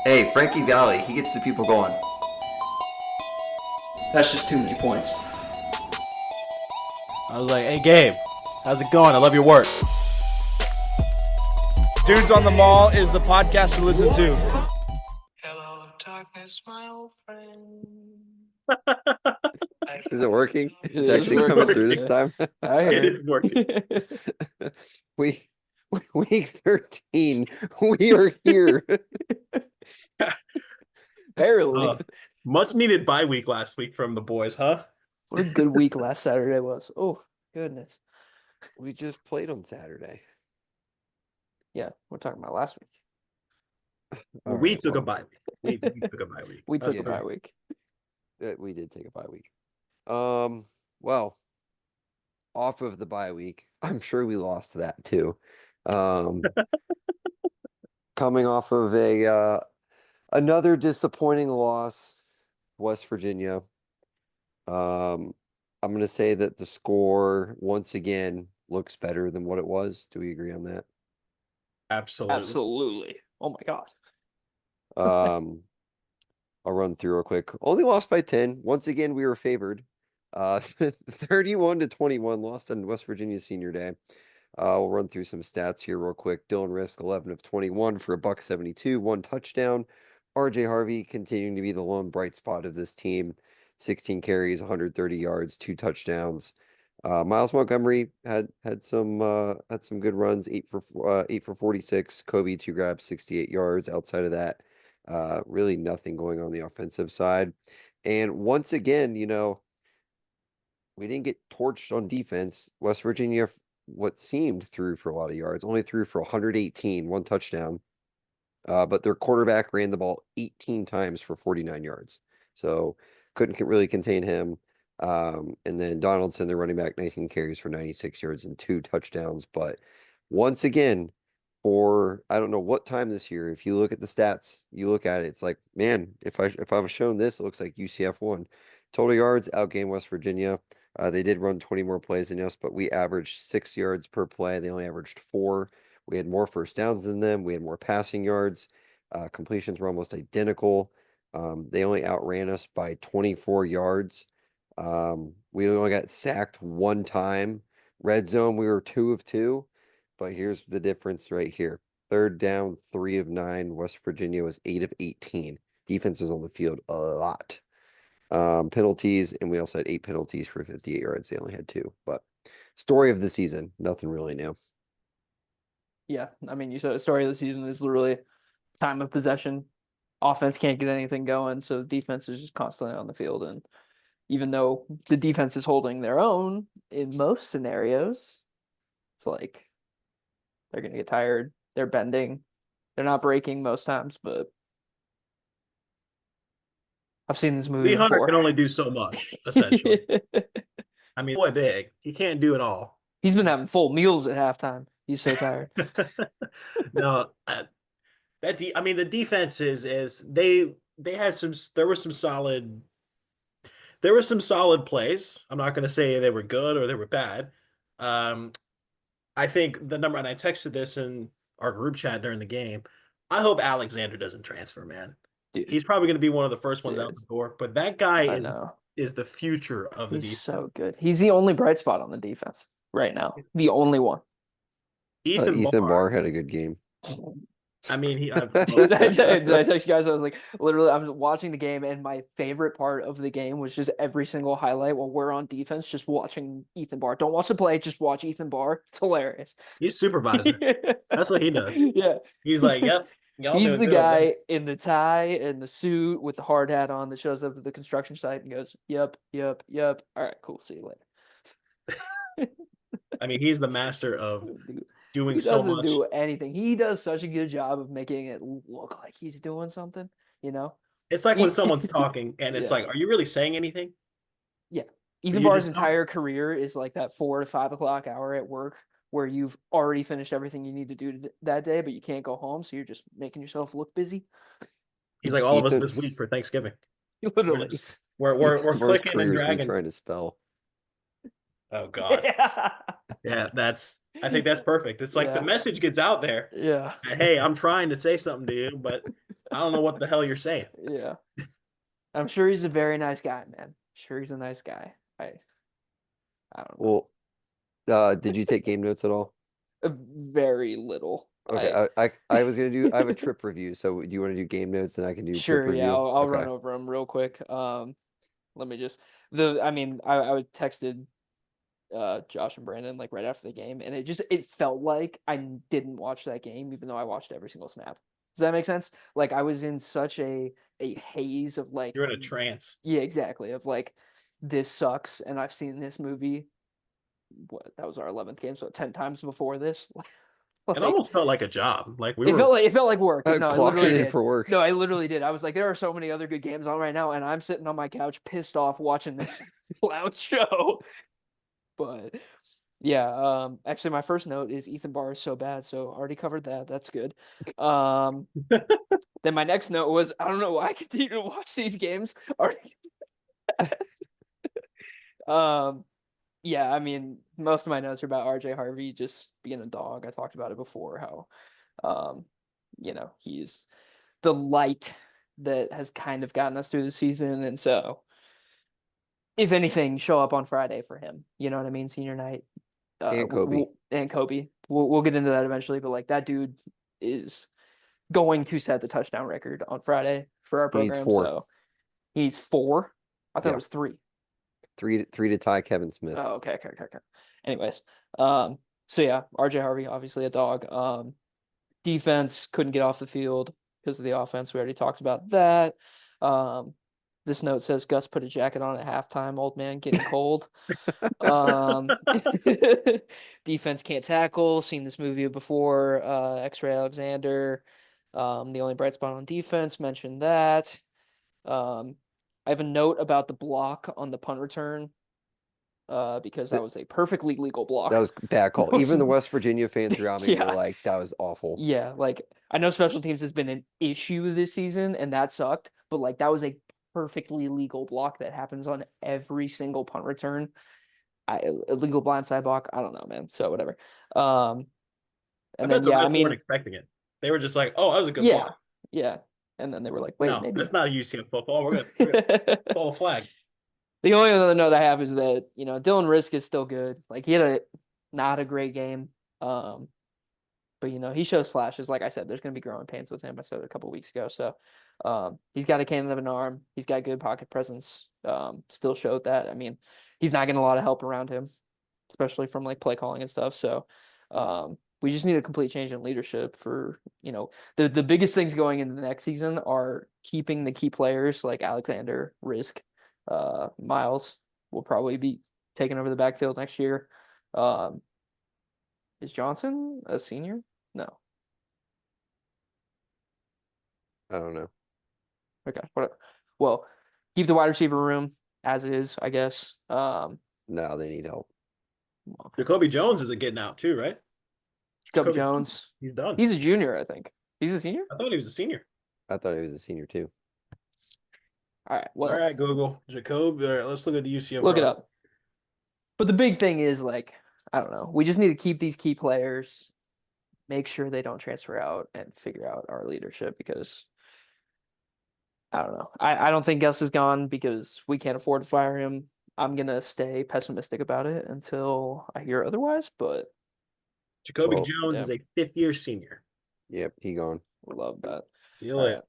Hey, Frankie Valley, he gets the people going. That's just too many points. I was like, hey, Gabe, how's it going? I love your work. Dudes on the Mall is the podcast to listen to. Hello, darkness, my old friend. Is it working? It It's is actually working. coming through this time. I hear It is working. week week 13. We are here. Barely. Much needed bye week last week from the boys, huh? What a good week last Saturday was. Oh, goodness. We just played on Saturday. Yeah, we're talking about last week. All We right, took a well, bye week. We took a bye week. We took Yeah. a bye week. we did take a bye week. Well, off of the bye week, I'm sure we lost that too. Coming off of another disappointing loss, West Virginia. I'm going to say that the score once again looks better than what it was. Do we agree on that? Absolutely. Absolutely. Oh my God. I'll run through real quick. Only lost by 10. Once again, we were favored. 31-21, lost on West Virginia Senior Day. We'll run through some stats here real quick. Dylan Risk, 11 of 21 for a $172, 1 touchdown. RJ Harvey continuing to be the lone bright spot of this team. 16 carries, 130 yards, 2 touchdowns. Miles Montgomery had some good runs, 8 for 46. Kobe 2 grabs, 68 yards. Outside of that, really nothing going on the offensive side. And once again, we didn't get torched on defense. West Virginia, what seemed threw for a lot of yards, only threw for 118, 1 touchdown. But their quarterback ran the ball 18 times for 49 yards. So couldn't really contain him. And then Donaldson, the running back, 19 carries for 96 yards and 2 touchdowns. But once again, for I don't know what time this year, if you look at the stats, you look at it, it's like, man, if I was shown this, it looks like UCF won. Total yards, outgained West Virginia. They did run 20 more plays than us, but we averaged 6 yards per play. They only averaged 4. We had more first downs than them. We had more passing yards. Completions were almost identical. They only outran us by 24 yards. We only got sacked 1 time. Red zone, we were 2 of 2. But here's the difference right here. Third down, 3 of 9. West Virginia was 8 of 18. Defense was on the field a lot. Penalties, and we also had 8 penalties for 58 yards. They only had 2. But story of the season, nothing really new. Yeah, I mean, you said the story of the season is literally time of possession. Offense can't get anything going, so defense is just constantly on the field. And even though the defense is holding their own in most scenarios, it's like they're going to get tired. They're bending. They're not breaking most times, but I've seen this movie Lee Hunter before. can only do so much, essentially. I mean, boy, big. He can't do it all. He's been having full meals at halftime. He's so tired. No, the defense is they had some. There were some solid plays. I'm not going to say they were good or they were bad. I think the number, and I texted this in our group chat during the game. I hope Alexander doesn't transfer, man. Dude, He's probably going to be one of the first ones out the door. But that guy I know. is the future of the He's defense. so good. He's the only bright spot on the defense right now. The only one. Ethan Barr had a good game. I mean, Did I text you guys? I was like, literally, I was watching the game, and my favorite part of the game was just every single highlight while we're on defense, just watching Ethan Barr. Don't watch the play, just watch Ethan Barr. It's hilarious. he's supervisor. That's what he does. Yeah. He's like, yep. Y'all He's do it the good, guy in the tie and the suit with the hard hat on that shows up at the construction site and goes, yep, yep, yep. All right, cool. See you later. I mean, he's the master of doing He so doesn't much. do anything. He does such a good job of making it look like he's doing something, It's like when someone's talking and it's Yeah. like, are you really saying anything? Yeah. Ethan you Barr's just entire career is like that 4 to 5 o'clock hour at work where you've already finished everything you need to do that day, but you can't go home, so you're just making yourself look busy. He's like all of us Ethan- this week for Thanksgiving. Literally. We're Barr's clicking and career is me dragging. trying to spell. Oh God. Yeah, I think that's perfect. It's like the Yeah. message gets out there. Yeah. Hey, I'm trying to say something to you, but I don't know what the hell you're saying. Yeah. I'm sure he's a very nice guy, man. Sure he's a nice guy. I don't know. Well, did you take game notes at all? Very little. Okay, I was gonna do. I have a trip review, so do you want to do game notes and I can do Sure, trip yeah, review? I'll Okay. run over them real quick. Let me just I mean, I would texted Josh and Brandon like right after the game, and it felt like I didn't watch that game, even though I watched every single snap. Does that make sense? Like I was in such a haze of like You're in a trance. yeah, exactly, of like this sucks, and I've seen this movie. What that was our 11th game, so 10 times before this. It Like, almost felt like a job. Like we it were. felt like work. No, I Clocking literally in did. for work. No, I literally did. I was like, there are so many other good games on right now, and I'm sitting on my couch pissed off watching this loud show. But yeah, actually my first note is Ethan Barr is so bad, so already covered that. That's good. Then my next note was I don't know why I continue to watch these games. Already yeah, I mean, most of my notes are about RJ Harvey just being a dog. I talked about it before, how he's the light that has kind of gotten us through the season. And so if anything, show up on Friday for him. You know what I mean? Senior night. And Kobe. And Kobe. We'll get into that eventually, but like that dude is going to set the touchdown record on Friday for our He needs program. 4. So he needs 4. I thought Yeah. it was 3. Three to tie Kevin Smith. Oh, okay. Anyways, so yeah, RJ Harvey, obviously a dog. Defense couldn't get off the field because of the offense. We already talked about that. This note says Gus put a jacket on at halftime. Old man getting cold. Defense can't tackle. Seen this movie before. X-Ray Alexander. The only bright spot on defense. Mentioned that. I have a note about the block on the punt return. Because that was a perfectly legal block. That was a bad call. That Even the was- West Virginia fans around me Yeah. were like, that was awful. Yeah, like I know special teams has been an issue this season, and that sucked. But like that was a perfectly legal block that happens on every single punt return. A legal blindside block. I don't know, man. So whatever. I And bet then the yeah, I refs mean, weren't expecting it. They were just like, "Oh, that was a good yeah, block." yeah. And then they were like, wait, No, maybe. that's not UCF football. We're gonna call a flag. The only other note I have is that, Dylan Risk is still good. Like he had not a great game. But he shows flashes. Like I said, there's gonna be growing pains with him. I said it a couple weeks ago. So he's got a cannon of an arm. He's got good pocket presence. Still showed that. I mean, he's not getting a lot of help around him, especially from like play calling and stuff. So we just need a complete change in leadership for, the biggest things going into the next season are keeping the key players like Alexander, Risk, Miles will probably be taking over the backfield next year. Is Johnson a senior? No. I don't know. Okay, whatever. Well, keep the wide receiver room as is, I guess. No, they need help. Jacoby Jones isn't getting out too, right? Jacoby Jacoby Jones. He's done. He's a junior, I think. He's a senior? I thought he was a senior. I thought he was a senior too. All right. Well, All right, Google. Jacob. All right, let's look at the UCF. look it roster. up. But the big thing is like, I don't know. We just need to keep these key players, make sure they don't transfer out, and figure out our leadership because I don't know. I don't think Gus is gone because we can't afford to fire him. I'm gonna stay pessimistic about it until I hear otherwise, but Jacoby Well, Jones yeah. is a 5th-year senior. Yep, he gone. we love that. See you All later. right.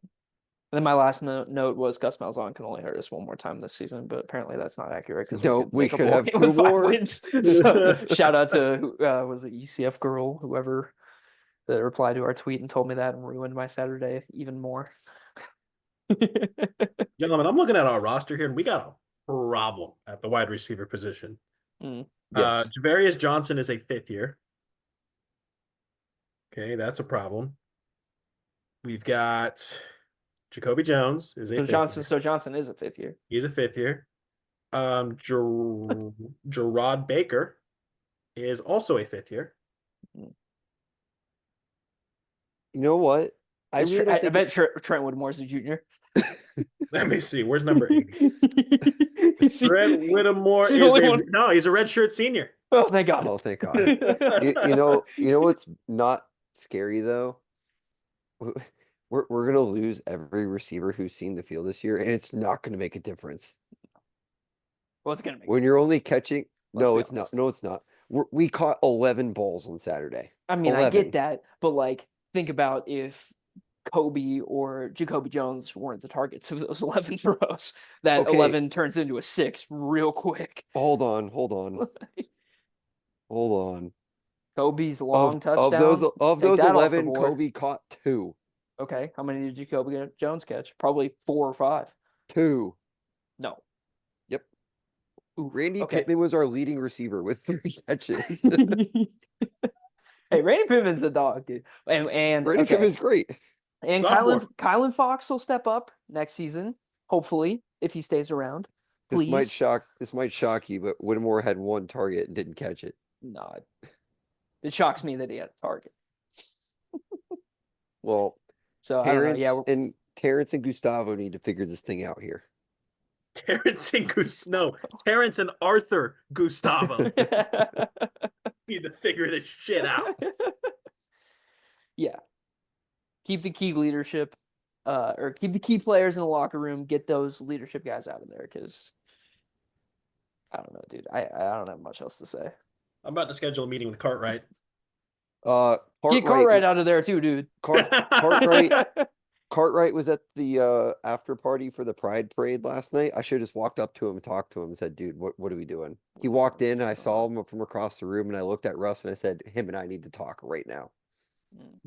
And then my last note was Gus Malzahn can only hurt us one more time this season, but apparently that's not accurate because No, we could have 2 with 5 more. wins. So shout out to was it UCF girl, whoever that replied to our tweet and told me that and ruined my Saturday even more. Gentlemen, I'm looking at our roster here, and we got a problem at the wide receiver position. Mm. Yes. Javarius Johnson is a 5th year. Okay, that's a problem. We've got Jacoby Jones is a So 5th Johnson, year. so Johnson is a 5th year. He's a 5th year. Gerard Baker is also a 5th year. You know what? I Is really Tre- don't I think bet Trent Whitmore's a junior. Let me see. Where's number 80? He's Trent Whittemore he's is the only a, one. no, he's a redshirt senior. Oh, thank God. Oh, thank God. You know what's not scary though? we're gonna lose every receiver who's seen the field this year, and it's not gonna make a difference. What's gonna make When a you're only difference? catching, Let's no, be it's not. honest. No, it's not. We caught 11 balls on Saturday. I mean, I 11. get that, but like, think about if Kobe or Jacoby Jones weren't the targets of those 11 throws. That Okay. 11 turns into a 6 real quick. Hold on, hold on, hold on. Kobe's long touchdown. Of those take of that those off the 11, board. Kobe caught 2. Okay, how many did Jacoby Jones catch? Probably 4 or 5. 2. No. Yep. Oof, Randy okay. Pittman was our leading receiver with 3 catches. Hey, Randy Pittman's a dog, dude. And Randy okay. Pittman's great. And Sophomore. Kylan Fox will step up next season, hopefully, if he stays around. This might Please. shock you, but Whittemore had 1 target and didn't catch it. No, it shocks me that he had a target. Well, So I don't know. Yeah, Terrence and Gustavo need to figure this thing out here. Terrence and Arthur Gustavo need to figure this shit out. Yeah. Keep the key leadership, or keep the key players in the locker room. Get those leadership guys out of there, because I don't know, dude. I don't have much else to say. I'm about to schedule a meeting with Cartwright. Get Cartwright out of there too, dude. Cartwright was at the after party for the Pride Parade last night. I should have just walked up to him and talked to him and said, dude, what are we doing? He walked in, and I saw him from across the room, and I looked at Russ and I said, him and I need to talk right now.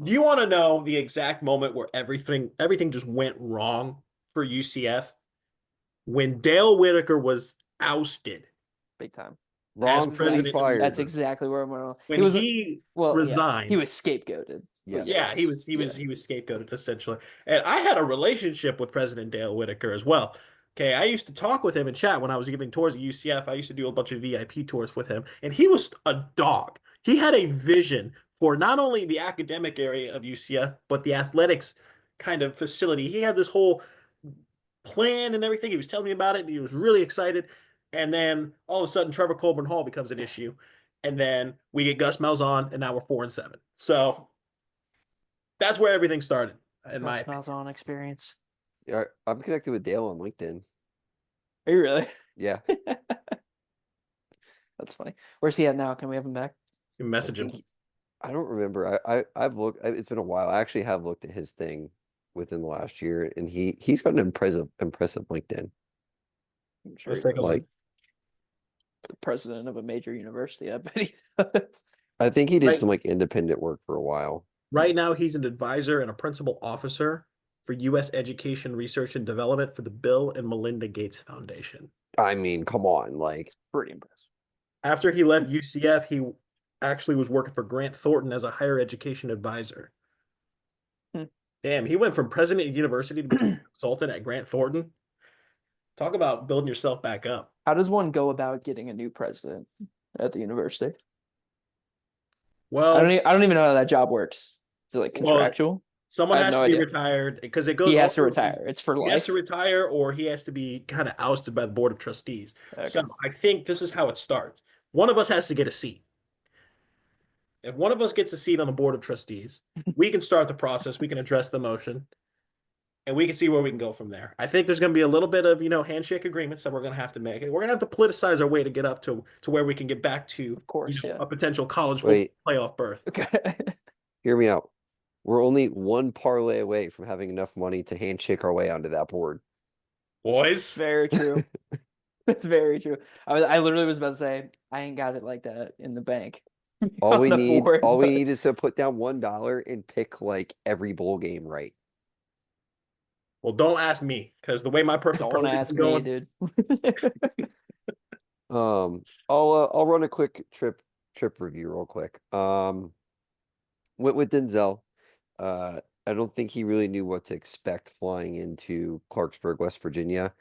Do you want to know the exact moment where everything just went wrong for UCF? When Dale Whitaker was ousted. Big time. Wrongfully president of fired. That's exactly where I'm going. When he resigned. he was scapegoated. Yes. Yeah, he was scapegoated essentially. And I had a relationship with President Dale Whitaker as well. Okay, I used to talk with him and chat when I was giving tours at UCF. I used to do a bunch of VIP tours with him, and he was a dog. He had a vision for not only the academic area of UCF, but the athletics kind of facility. He had this whole plan and everything. He was telling me about it, and he was really excited. And then all of a sudden, Trevor Colburn Hall becomes an issue. And then we get Gus Malzahn, and now we're 4-7. So that's where everything started, in my opinion. Malzahn experience. Yeah, I'm connected with Dale on LinkedIn. Are you really? Yeah. That's funny. Where's he at now? Can we have him back? You message him. I don't remember. I've looked. It's been a while. I actually have looked at his thing within the last year, and he's got an impressive LinkedIn. I'm sure Let's he take a does. look. The president of a major university. I bet he does. I think he did Right. some like independent work for a while. Right now, he's an advisor and a principal officer for U.S. Education Research and Development for the Bill and Melinda Gates Foundation. I mean, come on, like Pretty impressive. After he left UCF, he actually was working for Grant Thornton as a higher education advisor. Damn, he went from president of university to become a consultant at Grant Thornton. Talk about building yourself back up. How does one go about getting a new president at the university? Well, I don't even know how that job works. Is it like Well, contractual? someone I have has no to be idea. retired because it goes. He has to also- retire. It's for He life. has to retire, or he has to be kind of ousted by the board of trustees. Okay. So I think this is how it starts. One of us has to get a seat. If one of us gets a seat on the board of trustees, we can start the process. We can address the motion, and we can see where we can go from there. I think there's going to be a little bit of handshake agreements that we're going to have to make. We're going to have to politicize our way to get up to where we can get back to, Of course, yeah. a potential college football Wait. playoff berth. Okay. hear me out. We're only one parlay away from having enough money to handshake our way onto that board. Boys, Very true. That's very true. I literally was about to say I ain't got it like that in the bank. All we On the need, board, all we but- need is to put down $1 and pick like every bowl game right. well, don't ask me because the way my personal Don't project's ask been me, going, dude. I'll run a quick trip review real quick. Went with Denzel. I don't think he really knew what to expect flying into Clarksburg, West Virginia.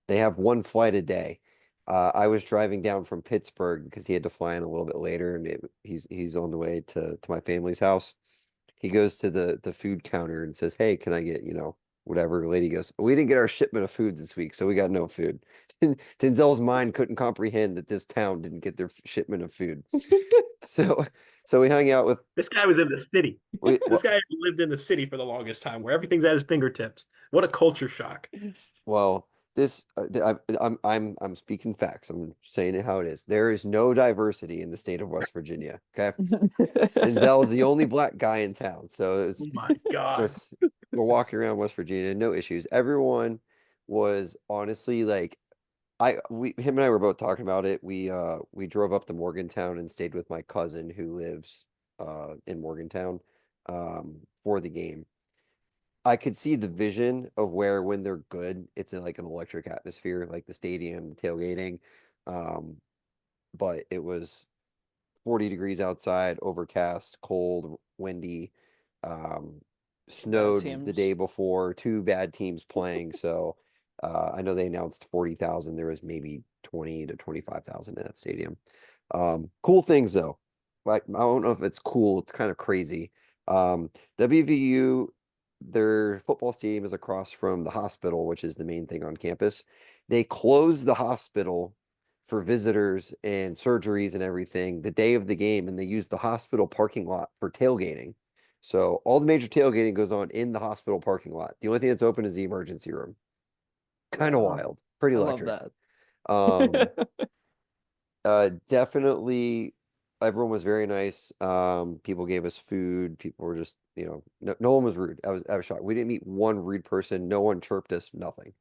They have one flight a day. I was driving down from Pittsburgh because he had to fly in a little bit later, and he's on the way to my family's house. He goes to the food counter and says, "Hey, can I get whatever. Lady goes, we didn't get our shipment of food this week, so we got no food. Denzel's mind couldn't comprehend that this town didn't get their shipment of food. So, so we hung out with. This guy was in the city. We, This guy lived in the city for the longest time, where everything's at his fingertips. What a culture shock! well, this I'm speaking facts. I'm saying it how it is. There is no diversity in the state of West Virginia. Okay, Denzel is the only black guy in town, so it's Oh my god! just we're walking around West Virginia, no issues. Everyone was honestly like, him and I were both talking about it. We drove up to Morgantown and stayed with my cousin who lives in Morgantown for the game. I could see the vision of where when they're good, it's in like an electric atmosphere, like the stadium, the tailgating. But it was 40 degrees outside, overcast, cold, windy, snowed the teams. day before, two bad teams playing. So I know they announced 40,000. There was maybe 20 to 25,000 in that stadium. Cool things though. Like, I don't know if it's cool. It's kind of crazy. WVU, their football stadium is across from the hospital, which is the main thing on campus. They closed the hospital for visitors and surgeries and everything the day of the game, and they used the hospital parking lot for tailgating. So all the major tailgating goes on in the hospital parking lot. The only thing that's open is the emergency room. Kind of Wow. wild. Pretty I love electric. that. Definitely everyone was very nice. People gave us food. People were just, no one was rude. I was shocked. We didn't meet one rude person. No one chirped us, nothing.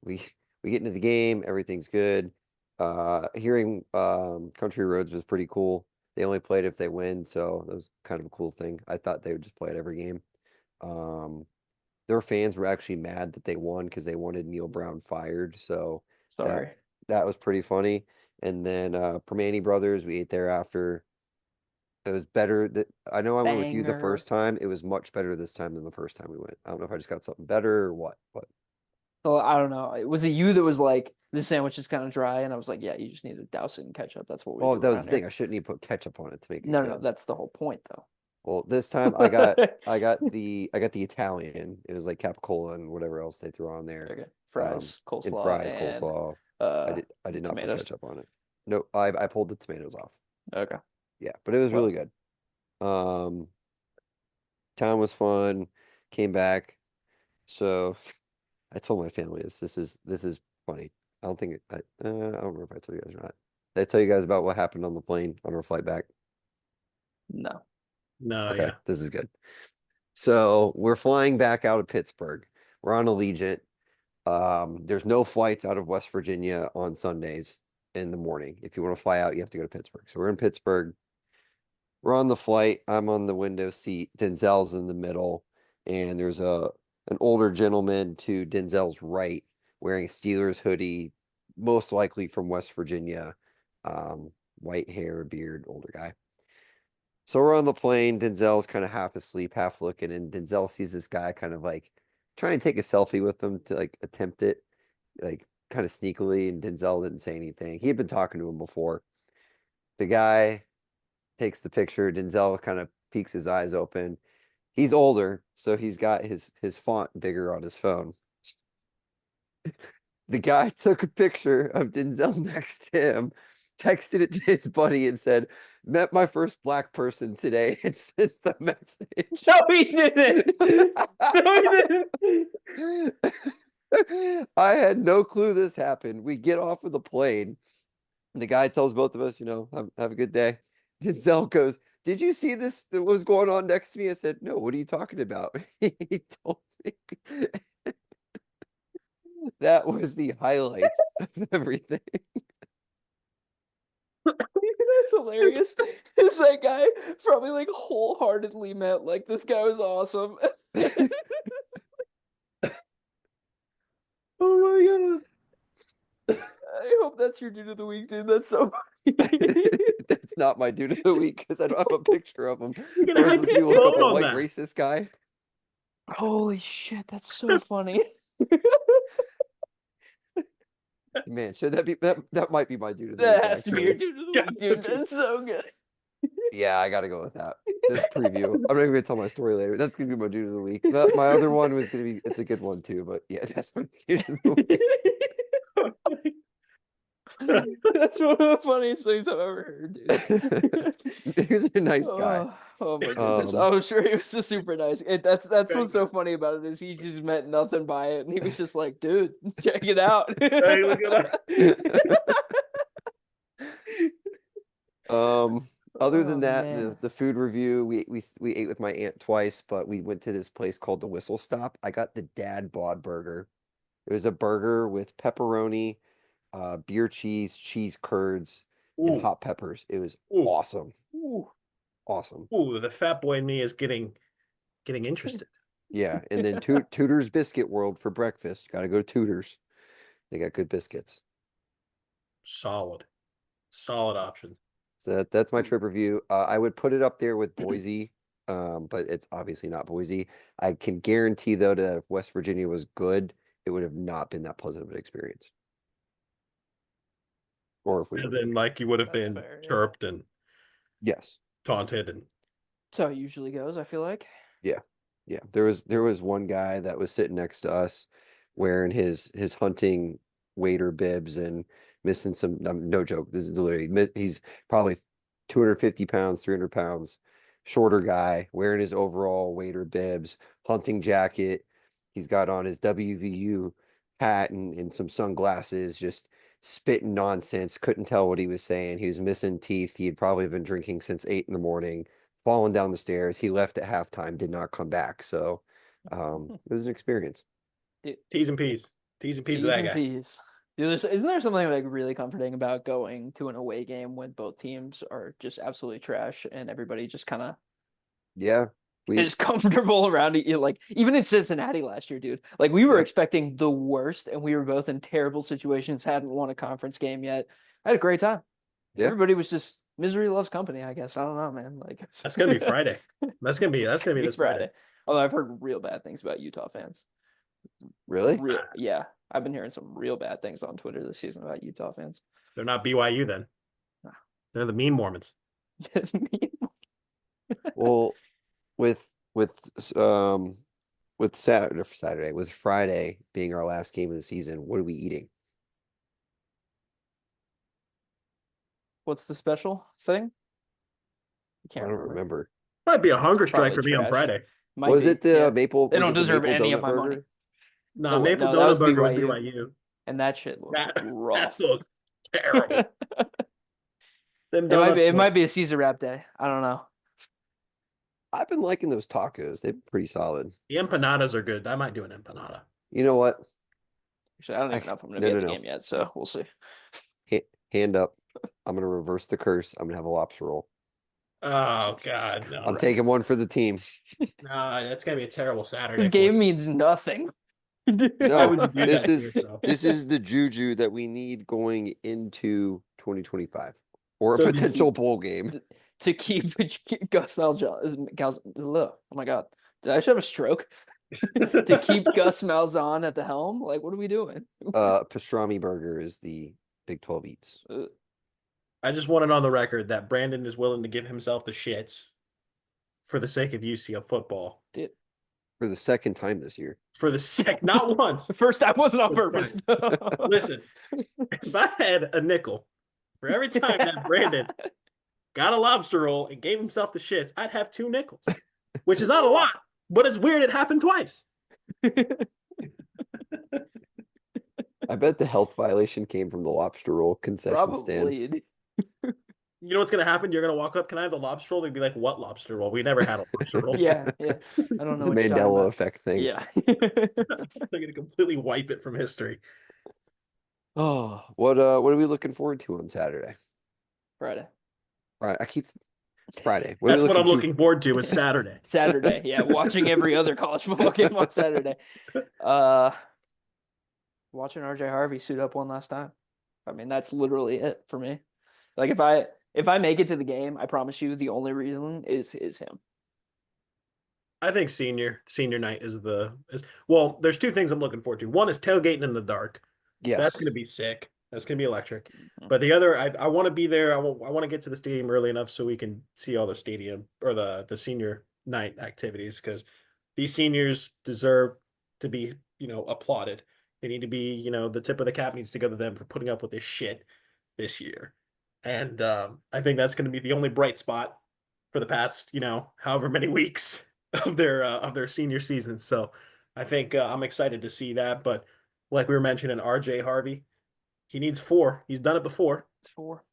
We get into the game, everything's good. Hearing Country Roads was pretty cool. They only play it if they win, so that was kind of a cool thing. I thought they would just play it every game. Their fans were actually mad that they won because they wanted Neil Brown fired. So Sorry. that was pretty funny. And then Permane Brothers, we ate there after. It was better. I know I went with you the Banger. first time. It was much better this time than the first time we went. I don't know if I just got something better or what, but So I don't know. Was it you that was like, this sandwich is kind of dry? And I was like, yeah, you just need to douse it in ketchup. That's what we oh, do that was around the thing. here. I shouldn't even put ketchup on it to make it No, no, good. that's the whole point though. Well, this time I got the Italian. It was like capicola and whatever else they threw on there. Okay. Fries, coleslaw, And fries, and coleslaw. I did not put tomatoes. ketchup on it. No, I pulled the tomatoes off. Okay. Yeah, but it was Well- really good. Town was fun. Came back. So I told my family this is funny. I don't think I don't remember if I told you guys or not. Did I tell you guys about what happened on the plane on our flight back? No. No, Okay, yeah. this is good. So we're flying back out of Pittsburgh. We're on Allegiant. There's no flights out of West Virginia on Sundays in the morning. If you want to fly out, you have to go to Pittsburgh. So we're in Pittsburgh. We're on the flight. I'm on the window seat. Denzel's in the middle, and there's an older gentleman to Denzel's right wearing a Steelers hoodie, most likely from West Virginia. White hair, beard, older guy. So we're on the plane. Denzel's kind of half asleep, half looking, and Denzel sees this guy kind of like trying to take a selfie with him to like attempt it, like kind of sneakily. And Denzel didn't say anything. He had been talking to him before. The guy takes the picture. Denzel kind of peeks his eyes open. He's older, so he's got his font bigger on his phone. The guy took a picture of Denzel next to him, texted it to his buddy, and said, "Met my first black person today," and sent the message. No, he didn't. No, he didn't. I had no clue this happened. We get off of the plane. The guy tells both of us, have a good day. Denzel goes, "Did you see this that was going on next to me?" I said, "No, what are you talking about?" He told me. That was the highlight of everything. That's hilarious. Is that guy probably like wholeheartedly meant like this guy was awesome. Oh my god. I hope that's your dude of the week, dude. That's so funny. That's not my dude of the week because I don't have a picture of him. You're gonna Or have was to he look up vote a on white that. racist guy? Holy shit, that's so funny. Man, should that be that might be my dude of the That week, has to be your actually. dude of the week, dude. That's so good. Yeah, I gotta go with that. This preview. I'm not even gonna tell my story later. That's gonna be my dude of the week. My other one was gonna be. It's a good one too, but yeah, that's my dude of the week. That's one of the funniest things I've ever heard, dude. He was a nice guy. Oh my goodness. Um, I'm sure he was a super nice. That's what's so funny about it is he just meant nothing by it, and he was just like, "Dude, check it out." Hey, look Other than Oh, that, man. the food review, we ate with my aunt twice, but we went to this place called the Whistle Stop. I got the Dad Bod Burger. It was a burger with pepperoni, beer cheese, cheese curds, and Ooh, hot peppers. It was ooh, awesome. Ooh. Awesome. ooh, the fat boy in me is getting interested. Yeah. And then Tudor's Biscuit World for breakfast. Gotta go to Tudor's. They got good biscuits. Solid option. So that's my trip review. I would put it up there with Boise, but it's obviously not Boise. I can guarantee though that if West Virginia was good, it would have not been that pleasant of an experience. Or if we And were then like you would have That's been fair, yeah. chirped and yes. taunted and That's how it usually goes, I feel like. Yeah. There was one guy that was sitting next to us wearing his hunting waiter bibs and missing some no joke. This is literally he's probably 250 pounds, 300 pounds, shorter guy wearing his overall waiter bibs, hunting jacket. He's got on his WVU hat and some sunglasses, just spitting nonsense. Couldn't tell what he was saying. He was missing teeth. He had probably been drinking since 8 in the morning, falling down the stairs. He left at halftime, did not come back. So it was an experience. T's and P's. T's and P's T's of that and guy. P's. Dude, isn't there something like really comforting about going to an away game when both teams are just absolutely trash and everybody just kind of Yeah. is comfortable around it? Like even in Cincinnati last year, dude. Like we were Yeah. expecting the worst, and we were both in terrible situations. Hadn't won a conference game yet. I had a great time. Yeah. Everybody was just misery loves company. I guess I don't know, man. Like That's gonna be Friday. That's gonna be this Friday. Although I've heard real bad things about Utah fans. Really? Yeah, I've been hearing some real bad things on Twitter this season about Utah fans. They're not BYU then. No. They're the mean Mormons. Well, with Saturday, with Friday being our last game of the season, what are we eating? What's the special thing? I don't remember. Might be a hunger strike Probably for me on trash. Friday. Might Was be, it the yeah. maple? They was don't it the deserve maple any of donut my money. burger? No, Oh, Maple no, that was Donut Burger with BYU. BYU. And that shit looked That rough. looked terrible. Them It donuts might be a Caesar wrap day. I don't know. I've been liking those tacos. They've been pretty solid. The empanadas are good. I might do an empanada. You know what? Actually, I don't even Actually, know if I'm gonna no, be no, at the no. game yet, so we'll see. Hand up. I'm gonna reverse the curse. I'm gonna have a lobster roll. Oh Jesus God, no. I'm taking one for the team. Nah, that's gonna be a terrible Saturday. This for game you. means nothing. Why No, would you do this that to is yourself? this is the juju that we need going into 2025 or So a did you- potential bowl game. To keep Gus Malzahn. Oh my God, did I just have a stroke? To keep Gus Malzahn at the helm? Like, what are we doing? Pastrami burger is the Big 12 eats. I just want it on the record that Brandon is willing to give himself the shits for the sake of UCF football. Dude, For the second time this year. For the not once. the first time wasn't on First purpose. Listen, if I had a nickel for every time that Brandon got a lobster roll and gave himself the shits, I'd have 2 nickels, which is not a lot, but it's weird it happened twice. I bet the health violation came from the lobster roll concession stand. Probably. You know what's gonna happen? You're gonna walk up. Can I have the lobster roll? They'd be like, "What lobster roll? We never had a lobster roll." Yeah. I don't It's know. a what you're talking Mandela about. effect thing. Yeah. They're gonna completely wipe it from history. Oh, what are we looking forward to on Saturday? Friday. Right, I keep Friday. That's what I'm to- looking forward to. Is Saturday. Saturday. Yeah. Watching every other college football game on Saturday. Watching RJ Harvey suit up one last time. I mean, that's literally it for me. Like if I make it to the game, I promise you the only reason is him. I think senior night is well. There's 2 things I'm looking forward to. One is tailgating in the dark. Yes. That's gonna be sick. That's gonna be electric. Mhm. But the other, I want to be there. I want to get to the stadium early enough so we can see all the stadium or the senior night activities because these seniors deserve to be, applauded. They need to be, the tip of the cap needs to go to them for putting up with this shit this year. And I think that's going to be the only bright spot for the past, however many weeks of their senior season. So I think I'm excited to see that. But like we were mentioning, RJ Harvey, he needs 4. He's done it before. It's 4.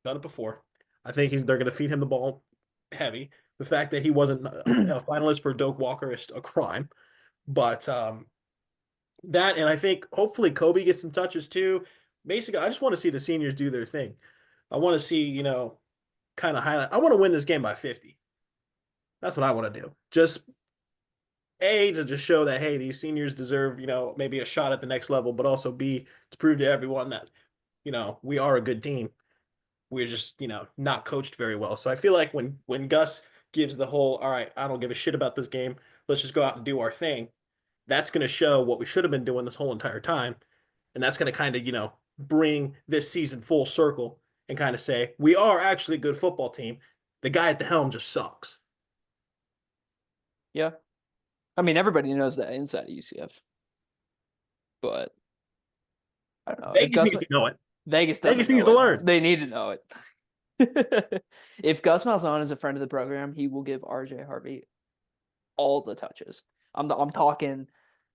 Done it before. I think they're going to feed him the ball heavy. The fact that he wasn't a finalist for Doak Walker is a crime. But that, and I think hopefully Kobe gets some touches too. Basically, I just want to see the seniors do their thing. I want to see, kind of highlight. I want to win this game by 50. That's what I want to do. Just to just show that, hey, these seniors deserve, maybe a shot at the next level, but also B, to prove to everyone that, we are a good team. We're just, not coached very well. So I feel like when Gus gives the whole, all right, I don't give a shit about this game. Let's just go out and do our thing. That's going to show what we should have been doing this whole entire time. And that's going to kind of, bring this season full circle and kind of say, we are actually a good football team. The guy at the helm just sucks. Yeah. I mean, everybody knows that inside of UCF. But I don't know. If Vegas needs to know it. Vegas doesn't Vegas know needs to it. learn. They need to know it. If Gus Malzahn is a friend of the program, he will give RJ Harvey all the touches. I'm talking.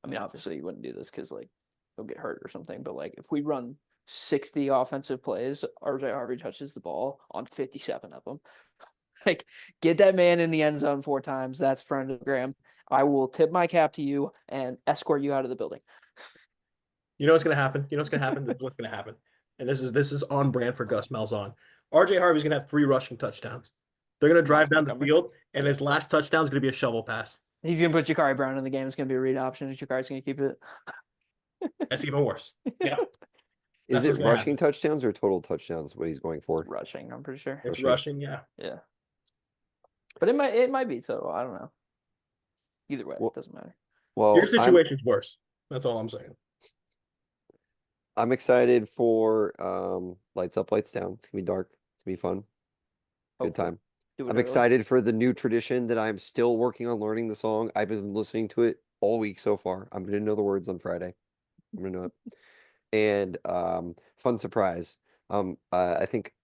I mean, obviously you wouldn't do this because like he'll get hurt or something. But like if we run 60 offensive plays, RJ Harvey touches the ball on 57 of them. Like get that man in the end zone 4 times. That's friend of the program. I will tip my cap to you and escort you out of the building. You know what's going to happen? You know what's going to happen? This is what's going to happen. And this is on brand for Gus Malzahn. RJ Harvey's going to have 3 rushing touchdowns. They're going to drive down the field, and his last touchdown is going to be a shovel pass. He's going to put Jakari Brown in the game. It's going to be a read option, and Jakari's going to keep it. That's even worse. Yeah. Is That's what's it gonna rushing touchdowns or total touchdowns? What he's going for? Rushing, I'm pretty sure. It's Rushing. rushing, yeah. Yeah. But it might be total. I don't know. Either way, Well, it doesn't matter. Well, Your situation's worse. That's all I'm saying. I'm excited for lights up, lights down. It's gonna be dark. It's gonna be fun. Good Hopefully. time. Do I'm whatever. excited for the new tradition that I'm still working on learning the song. I've been listening to it all week so far. I'm gonna know the words on Friday. I'm gonna know it. And fun surprise. I think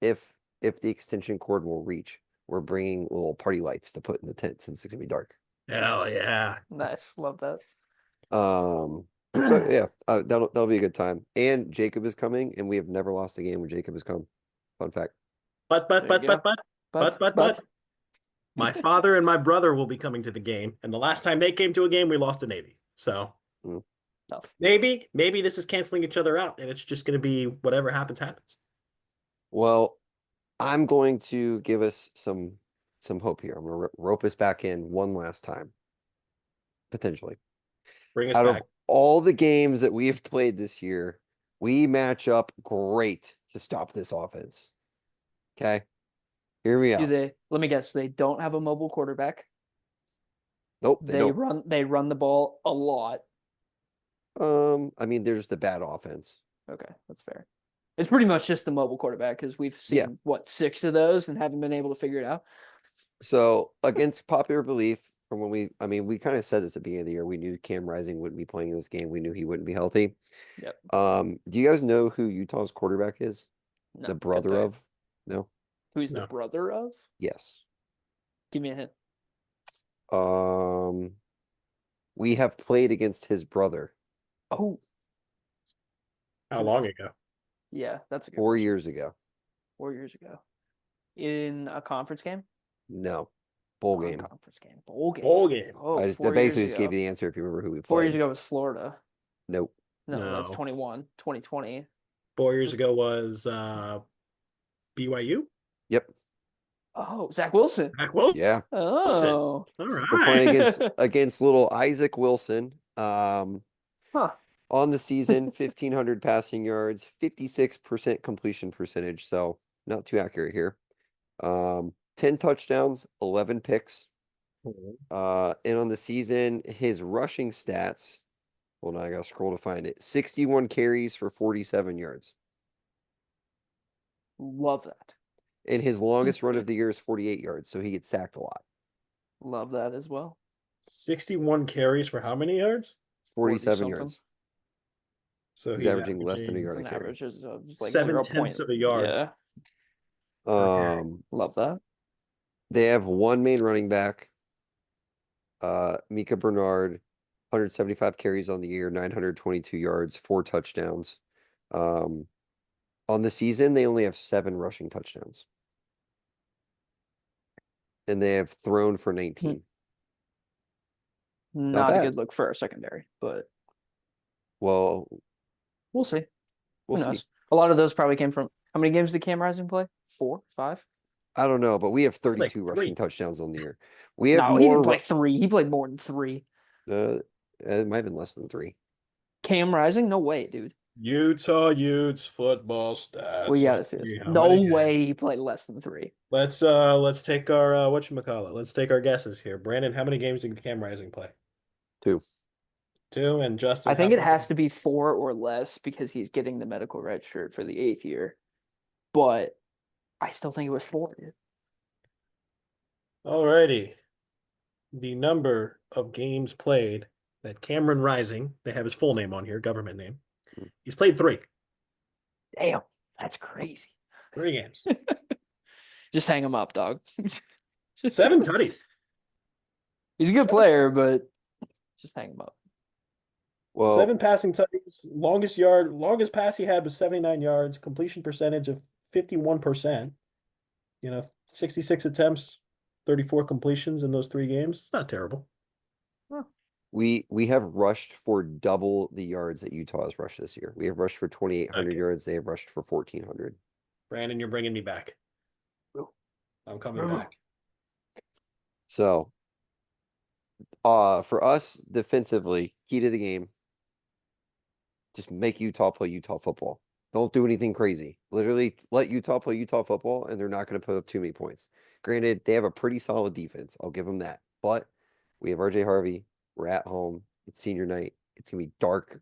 if the extension cord will reach, we're bringing little party lights to put in the tent since it's gonna be dark. Hell yeah. Nice. Love that. So yeah, that'll be a good time. And Jacob is coming, and we have never lost a game when Jacob has come. Fun fact. But There you go. But my father and my brother will be coming to the game, and the last time they came to a game, we lost to Navy. So Tough. maybe this is canceling each other out, and it's just going to be whatever happens. Well, I'm going to give us some hope here. I'm going to rope us back in one last time, potentially. Bring us Out back. of all the games that we have played this year, we match up great to stop this offense. Okay, hear me out. Let me guess, they don't have a mobile quarterback. Nope, they don't. They run the ball a lot. I mean, they're just a bad offense. Okay, that's fair. It's pretty much just the mobile quarterback because we've seen what 6 of those and haven't been able to figure it out. So against popular belief, from when we kind of said this at the beginning of the year, we knew Cam Rising wouldn't be playing in this game. We knew he wouldn't be healthy. Yep. Do you guys know who Utah's quarterback is? No, The brother okay. of? No. Who's No. the brother of? Yes. Give me a hint. We have played against his brother Oh, How long ago? yeah, that's a good 4 question. years ago. 4 years ago. In a conference game? No, bowl game. Conference game. Bowl game. Bowl game. Oh, I 4 years basically just gave ago. you the answer if you remember who we 4 years played. ago was Florida. Nope. No, that's No. 2020. 4 years ago was BYU. Yep. Oh, Zach Wilson. Back well. Yeah. Oh. All right. We're playing against little Isaac Wilson. Huh. On the season, 1,500 passing yards, 56% completion percentage. So not too accurate here. 10 touchdowns, 11 picks. And on the season, his rushing stats Well, now I gotta scroll to find it. 61 carries for 47 yards. Love that. And his longest run of the year is 48 yards, so he gets sacked a lot. Love that as well. 61 carries for how many yards? 47 something. yards. So He's averaging less than a It's yard an a carry. average of like 7/10 of a yard. Yeah, Okay. love that. They have one main running back, Mika Bernard, 175 carries on the year, 922 yards, 4 touchdowns. On the season, they only have 7 rushing touchdowns. And they have thrown for 19. Not a bad. good look for our secondary, but Well, we'll see. we'll Who see. knows? A lot of those probably came from how many games did Cam Rising play? 4, 5? I don't know, but we have Like 32 3. rushing touchdowns on the year. We have No, he didn't more. play 3. He played more than 3. It might have been less than 3. Cam Rising? No way, dude. Utah Utes football stats. We gotta Let's see this. see how No many games. way he played less than 3. Let's take our whatchamacallit. Let's take our guesses here. Brandon, how many games did Cam Rising play? 2. 2, and Justin. I think it has to be 4 or less because he's getting the medical red shirt for the 8th year. But I still think it was 4, dude. Alrighty. The number of games played that Cameron Rising, they have his full name on here, government name. He's played 3. Damn, that's crazy. 3 games. Just hang him up, dog. 7 tutties. He's a good player, but just hang him up. Well, 7 passing tutties. Longest pass he had was 79 yards. Completion percentage of 51%. 66 attempts, 34 completions in those 3 games. It's not terrible. we have rushed for double the yards that Utah has rushed this year. We have rushed for 2,800 Okay. yards. They have rushed for 1,400. Brandon, you're bringing me back. Ooh. I'm coming Ooh. back. So, for us defensively, key to the game, just make Utah play Utah football. Don't do anything crazy. Literally let Utah play Utah football, and they're not going to put up too many points. Granted, they have a pretty solid defense. I'll give them that. But we have RJ Harvey. We're at home. It's senior night. It's going to be dark.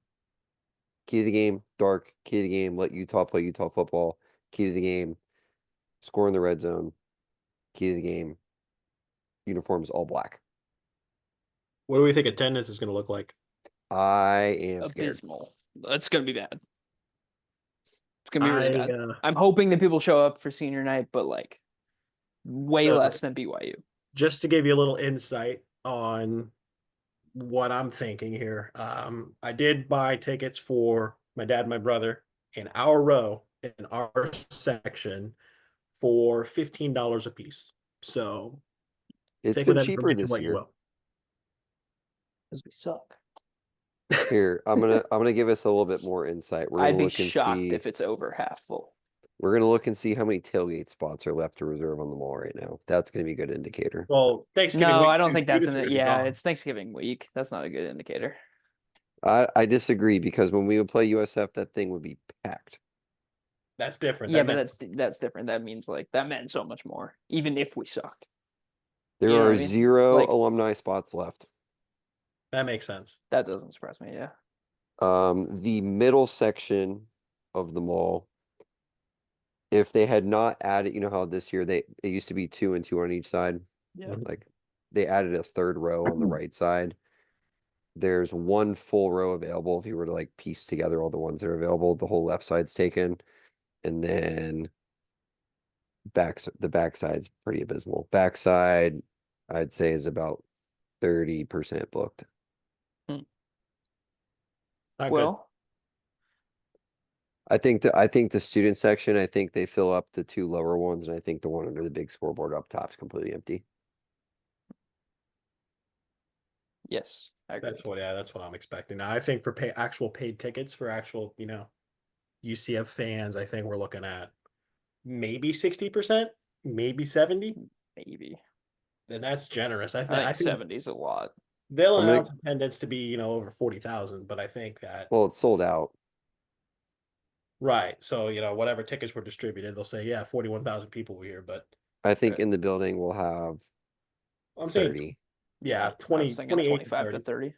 Key to the game, dark. Key to the game, let Utah play Utah football. Key to the game, score in the red zone. Key to the game, uniforms all black. What do we think attendance is going to look like? I am scared. Abysmal. It's gonna be bad. It's gonna be really bad. I, I'm hoping that people show up for senior night, but like way So- less than BYU. just to give you a little insight on what I'm thinking here, I did buy tickets for my dad and my brother in our row in our section for $15 a piece. So It's take with been that cheaper information this what you year. will. Because we suck. Here, I'm gonna give us a little bit more insight. We're I'd gonna be look and shocked see. if it's over half full. We're gonna look and see how many tailgate spots are left to reserve on the mall right now. That's gonna be a good indicator. Well, Thanksgiving No, week, I don't dude, think that's Judas an would be yeah, gone. it's Thanksgiving week. That's not a good indicator. I disagree because when we would play USF, that thing would be packed. That's different. Yeah, That but meant- that's different. That means like that meant so much more, even if we sucked. There You know what are I mean? 0 Like- alumni spots left. that makes sense. That doesn't surprise me, yeah. The middle section of the mall, if they had not added, you know how this year it used to be 2 and 2 on each side. Yeah. Like they added a third row on the right side. There's one full row available if you were to like piece together all the ones that are available. The whole left side's taken, and then the back side's pretty abysmal. Backside, I'd say, is about 30% booked. Not good. Well, I think the student section, I think they fill up the 2 lower ones, and I think the one under the big scoreboard up top is completely empty. yes, I agree. That's what I'm expecting. Now, I think for actual paid tickets for actual, UCF fans, I think we're looking at maybe 60%, maybe 70. Maybe. And that's generous. I I think think 70 is a lot. they'll I'm gonna- announce attendance to be, over 40,000, but I think that Well, it's sold out. right. So, whatever tickets were distributed, they'll say, yeah, 41,000 people were here, but I think Right. in the building we'll have I'm saying 30. yeah, I 20, was thinking 28 to 25 to 30. 30.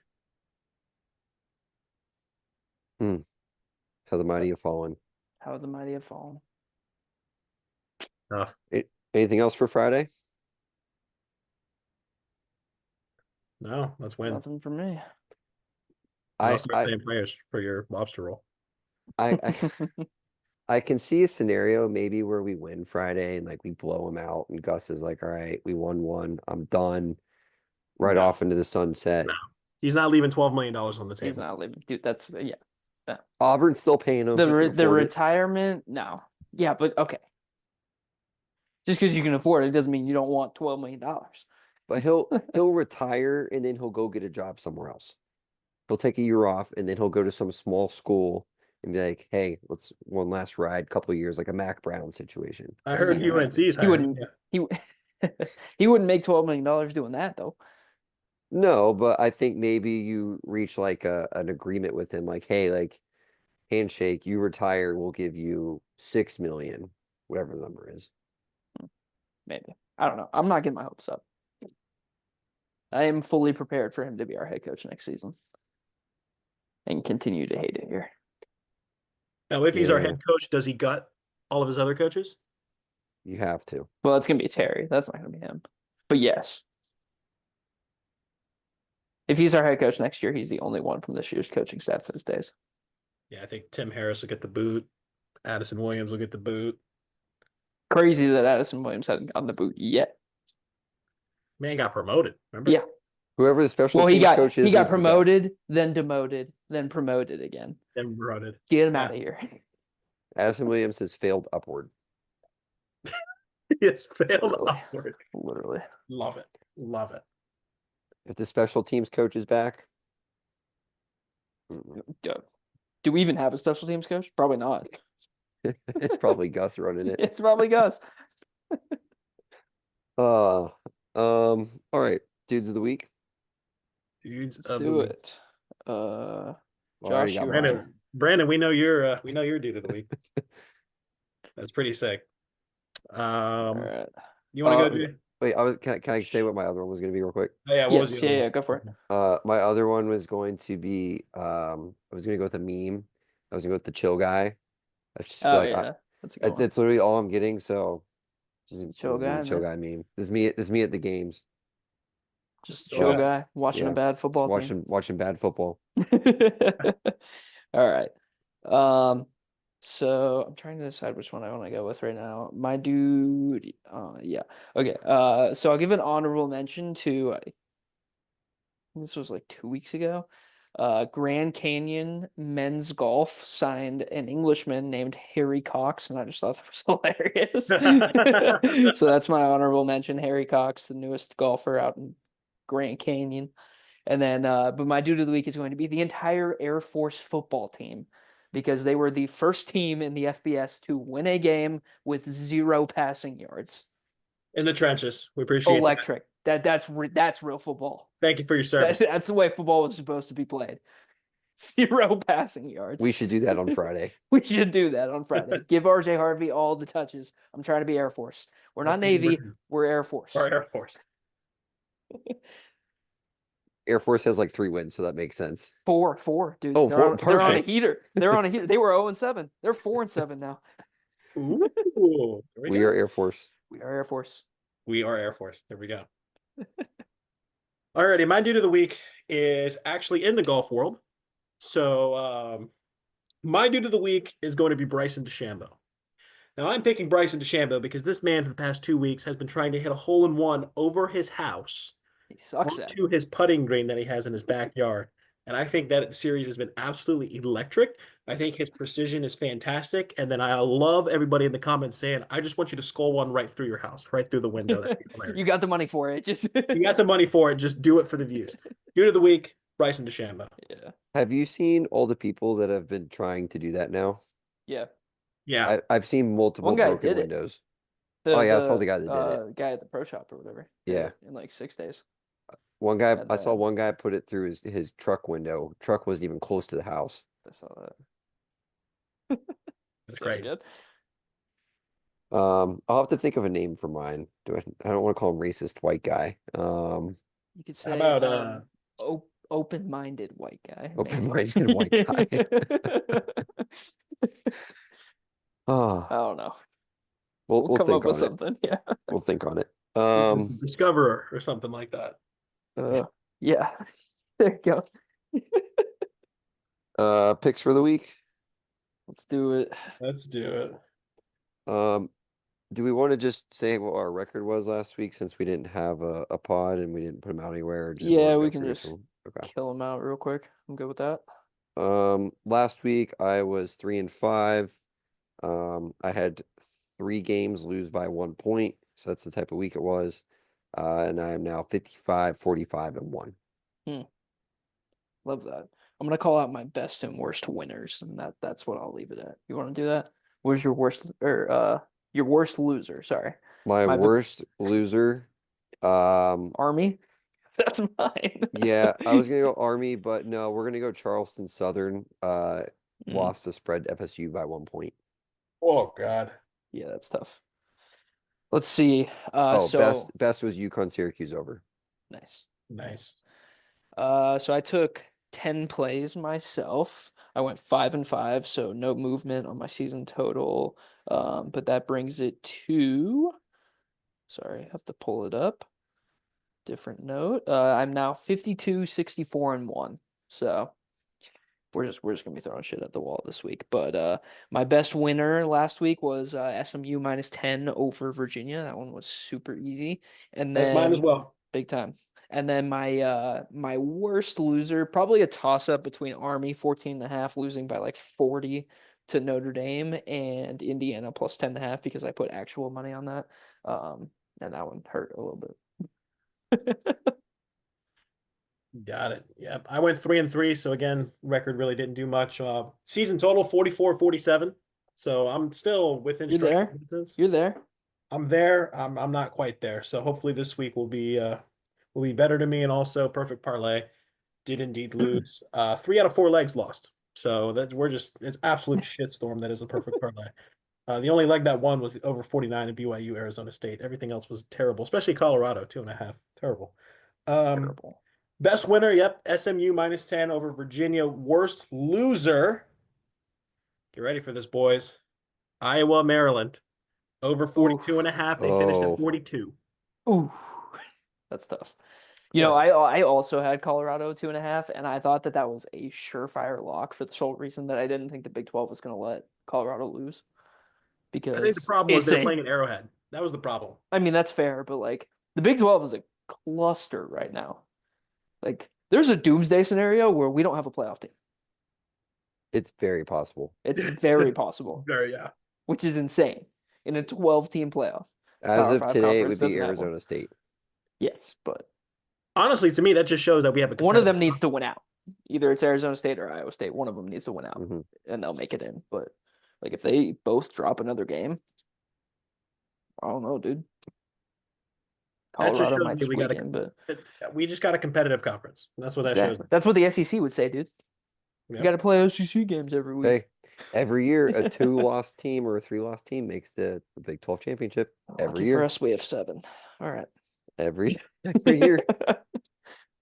How the mighty have fallen. How the mighty have fallen. Anything else for Friday? No, let's win. Nothing for me. I'll start saying prayers for your lobster roll. I can see a scenario maybe where we win Friday and like we blow them out and Gus is like, all right, we won one. I'm done. Right No. off into the sunset. No. He's not leaving $12 million on the table. He's not leaving. Dude, that's Auburn's still paying him. The He can the afford it. retirement, no. Yeah, but okay. Just because you can afford it doesn't mean you don't want $12 million. But he'll retire and then he'll go get a job somewhere else. He'll take a year off and then he'll go to some small school and be like, hey, let's one last ride, couple of years, like a Mac Brown situation. I heard Yeah. UNC's He hiring. wouldn't he wouldn't make $12 million doing that though. No, but I think maybe you reach like an agreement with him, like, hey, like handshake, you retire, we'll give you 6 million, whatever the number is. Maybe. I don't know. I'm not getting my hopes up. I am fully prepared for him to be our head coach next season. And continue to hate it here. Now, if he's our Yeah. head coach, does he gut all of his other coaches? You have to. Well, that's gonna be Terry. That's not gonna be him. But yes. If he's our head coach next year, he's the only one from this year's coaching staff that stays. Yeah, I think Tim Harris will get the boot. Addison Williams will get the boot. Crazy that Addison Williams hasn't gotten the boot yet. Man got promoted. Remember? Yeah. Whoever the special Well, he teams got coach is, he got needs to go. promoted, then demoted, then promoted again. Then promoted. Get him Yeah. out of here. Addison Williams has failed upward. It's failed Literally. upward. Literally. Love it. Love it. If the special teams coach is back, Do we even have a special teams coach? Probably not. it's probably Gus running it. It's probably Gus. All right, dudes of the week. Dudes Let's of the do week. it. Well, I already Josh, got you mine. want Brandon, we know you're dude of the week. That's pretty sick. All right. You want to go? Jay? Wait, can I say what my other one was going to be real quick? Oh, yeah. What was Yes, the other yeah, one? go for it. My other one was going to be I was going to go with a meme. I was going to go with the chill guy. I just feel Oh like yeah, that's a good one. it's literally all I'm getting. So just Chill guy, chill man. guy meme. This is me at the games. Just a chill Yeah. guy watching Yeah. a bad Just football team. watching bad football. All right. So I'm trying to decide which one I want to go with right now. My dude, yeah. Okay. So I'll give an honorable mention to this was like 2 weeks ago. Grand Canyon Men's Golf signed an Englishman named Harry Cox, and I just thought that was hilarious. So that's my honorable mention, Harry Cox, the newest golfer out in Grand Canyon. And then, but my dude of the week is going to be the entire Air Force football team because they were the first team in the FBS to win a game with 0 passing yards. In the trenches. We appreciate that. Electric. That's real football. Thank you for your service. That's the way football was supposed to be played. 0 passing yards. We should do that on Friday. We should do that on Friday. Give RJ Harvey all the touches. I'm trying to be Air Force. We're not Let's be Navy. Britain. We're Air Force. Or Air Force. Air Force has like 3 wins, so that makes sense. 4, dude. Oh, they're 4, on, they're on a perfect. heater. They're on a heater. They were 0-7. They're 4-7 now. Ooh. There We go. are Air Force. We are Air Force. We are Air Force. There we go. Alrighty, my dude of the week is actually in the golf world. So my dude of the week is going to be Bryson DeChambeau. Now I'm picking Bryson DeChambeau because this man for the past 2 weeks has been trying to hit a hole-in-one over his house He sucks at it. onto his putting green that he has in his backyard. And I think that series has been absolutely electric. I think his precision is fantastic. And then I love everybody in the comments saying, I just want you to skull one right through your house, right through the window. That'd be hilarious. You got the money for it. Just You got the money for it. Just do it for the views. Dude of the week, Bryson DeChambeau. Yeah. Have you seen all the people that have been trying to do that now? Yeah. Yeah. I've seen multiple One guy broken did it. windows. Oh, yeah, I saw the guy that did it. Guy at the pro shop or whatever. Yeah. In like 6 days. One guy, And I saw then- one guy put it through his truck window. Truck wasn't even close to the house. I saw that. That's So great. good. I'll have to think of a name for mine. I don't want to call him racist white guy. You could say about, open-minded white guy. maybe. Open-minded white guy. I Oh, don't know. we'll We'll come think up with on it. something. Yeah. We'll think on it. Discoverer or something like that. Yeah. There you go. Picks for the week. Let's do it. Let's do it. Do we want to just say what our record was last week since we didn't have a pod and we didn't put them out anywhere? Or just wanna Yeah, go we can through just some- okay. kill him out real quick. I'm good with that. Last week I was 3-5. I had 3 games lose by 1 point, so that's the type of week it was. And I am now 55, 45, and 1. Love that. I'm gonna call out my best and worst winners, and that's what I'll leave it at. You want to do that? Where's your worst or your worst loser? Sorry, My My b- worst loser. Army. That's mine. Yeah, I was gonna go Army, but no, we're gonna go Charleston Southern. Mm, Lost to spread FSU by 1 point. Oh God. yeah, that's tough. Let's see. Oh, So best was UConn Syracuse over. nice. Nice. So I took 10 plays myself. I went 5-5, so no movement on my season total. But that brings it to, sorry, I have to pull it up. Different note. I'm now 52, 64, and 1. So we're just gonna be throwing shit at the wall this week. But my best winner last week was SMU -10 over Virginia. That one was super easy. And That's mine as then well. big time. And then my worst loser, probably a toss up between Army 14.5 losing by like 40 to Notre Dame and Indiana plus 10.5 because I put actual money on that. And that one hurt a little bit. Got it. Yeah. I went 3-3. So again, record really didn't do much. Season total 44, 47. So I'm still within You're striking there. distance. You're there. I'm there. I'm not quite there. So hopefully this week will be better to me. And also perfect parlay did indeed lose. 3 out of 4 legs lost. So it's absolute shitstorm that is a perfect parlay. The only leg that won was the over 49 in BYU Arizona State. Everything else was terrible, especially Colorado 2.5. Terrible. Terrible. Best winner, yep, SMU -10 over Virginia. Worst loser. Get ready for this, boys. Iowa, Maryland. Over 42.5. They finished Oh. at 42. Ooh, that's tough. You know, I also had Colorado 2.5, and I thought that was a surefire lock for the sole reason that I didn't think the Big 12 was going to let Colorado lose. Because I think the problem was they're it's playing at Arrowhead. That was the problem. I mean, that's fair, but like the Big 12 is a cluster right now. Like, there's a doomsday scenario where we don't have a playoff team. It's very possible. It's very It's possible, Very, yeah. which is insane in a 12-team playoff. As Power of Five today, it conference would be doesn't have one. Arizona State. Yes, but Honestly, to me, that just shows that we have a one of them competitive- needs to win out. Either it's Arizona State or Iowa State. One of them needs to win out, Mhm. and they'll make it in. But like, if they both drop another game, I don't know, dude. That just Colorado shows might me we squeak got in, but We just got a competitive conference. That's what that exactly. shows. That's what the SEC would say, dude. You Yep. got to play SEC games every week. Hey, every year a 2-loss team or a 3-loss team makes the Big 12 championship. Every Lucky year. for us, we have 7. All right. Every year.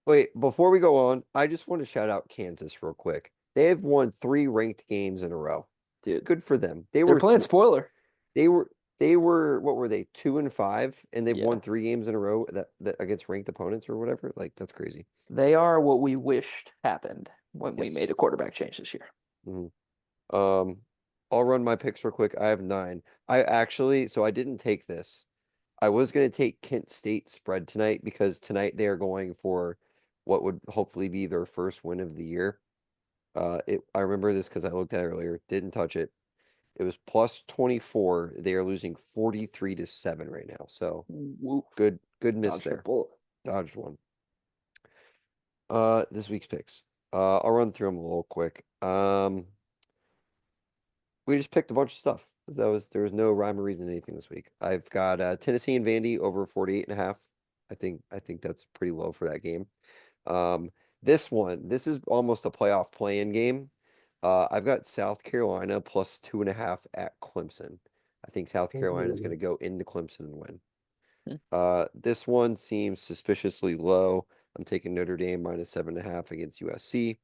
Wait, before we go on, I just want to shout out Kansas real quick. They have won 3 ranked games in a row. Dude, Good for them. They they're were playing spoiler. they were what were they 2-5 and they've Yeah. won 3 games in a row that against ranked opponents or whatever. Like that's crazy. They are what we wished happened when we Yes. made a quarterback change this year. I'll run my picks real quick. I have 9. So I didn't take this. I was going to take Kent State spread tonight because tonight they are going for what would hopefully be their first win of the year. I remember this because I looked at it earlier. Didn't touch it. It was plus 24. They are losing 43-7 right now. So Woo. good miss Dodged a there. bullet. Dodged one. This week's picks. I'll run through them a little quick. We just picked a bunch of stuff. There was no rhyme or reason to anything this week. I've got Tennessee and Vandy over 48.5. I think that's pretty low for that game. This is almost a playoff play-in game. I've got South Carolina plus 2.5 at Clemson. I think South Carolina is going to go into Clemson and win. This one seems suspiciously low. I'm taking Notre Dame minus 7.5 against USC.